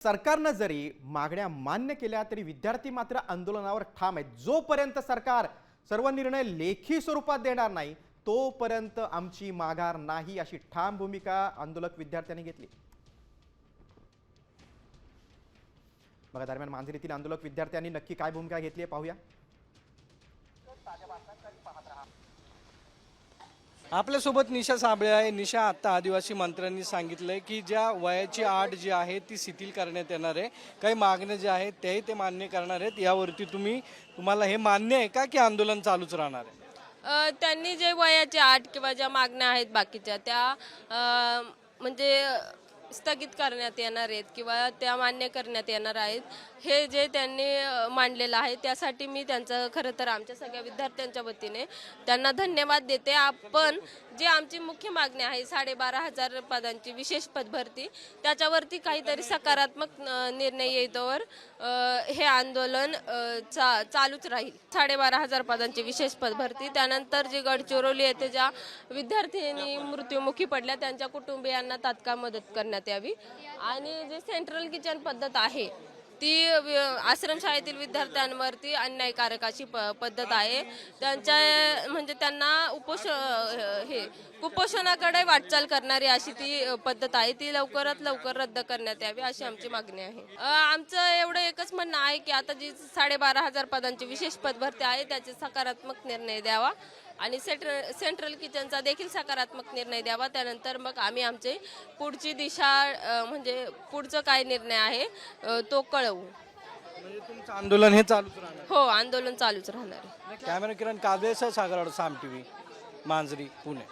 सरकारने जरी मागण्या मान्य केल्या तरी विद्यार्थी मात्र आंदोलनावर ठाम आहेत। जोपर्यंत सरकार सर्व निर्णय लेखी स्वरूपात देणार नाही तोपर्यंत आमची माघार नाही, अशी ठाम भूमिका आंदोलक विद्यार्थ्यांनी घेतली। बघा, दरम्यान मांजरीतील आंदोलक विद्यार्थ्यांनी नक्की काय भूमिका घेतली आहे पाहूया। आपल्यासोबत निशा साबळे आहे। निशा, आता आदिवासी मंत्र्यांनी सांगितलंय की ज्या वयाची अट जी आहे ती शिथिल करण्यात येणार आहे, काही मागण्या ज्या आहेत तेही ते मान्य करणार आहेत। यावरती तुम्हाला हे मान्य आहे का की आंदोलन चालूच राहणार आहे? त्यांनी जे वयाची अट किंवा ज्या मागण्या आहेत बाकीच्या त्या म्हणजे स्थगित करण्यात येणार आहेत किंवा त्या मान्य करण्यात येणार आहेत, हे जे त्यांनी मांडलेलं आहे त्यासाठी मी त्यांचं खरं तर आमच्या सगळ्या विद्यार्थ्यांच्या वतीने त्यांना धन्यवाद देते। आपण जी आमची मुख्य मागणी आहे 12,500 पदांची विशेष पदभरती, त्याच्यावरती काहीतरी सकारात्मक निर्णय येतोवर हे आंदोलन चालूच राहील। 12,500 पदांची विशेष पदभरती, त्यानंतर जी गडचिरोली येथे ज्या विद्यार्थ्यांनी मृत्युमुखी पडल्या त्यांच्या कुटुंबियांना तात्काळ मदत करण्यात यावी, आणि जे सेंट्रल किचन पद्धत आहे ती आश्रमशाळेतील विद्यार्थ्यांवरती अन्यायकारक अशी पद्धत आहे। त्यांच्या म्हणजे त्यांना कुपोषणाकडे वाटचाल करणारी अशी ती पद्धत आहे, ती लवकरात लवकर रद्द करण्यात यावी अशी आमची मागणी आहे। आमचं एवढं एकच म्हणणं आहे की आता जी 12,500 पदांची विशेष पदभरती आहे त्याचे सकारात्मक निर्णय द्यावा आणि सेंट्रल किचनचा देखील सकारात्मक निर्णय द्यावा। त्यानंतर मग आम्ही आमची पुढची दिशा म्हणजे पुढचं काय निर्णय आहे तो कळवू। म्हणजे तुमचं आंदोलन हे चालूच राहणार? हो, आंदोलन चालूच राहणार आहे। कॅमेरा किरण काजवेसह सागर साम टीव्ही, मांजरी, पुणे।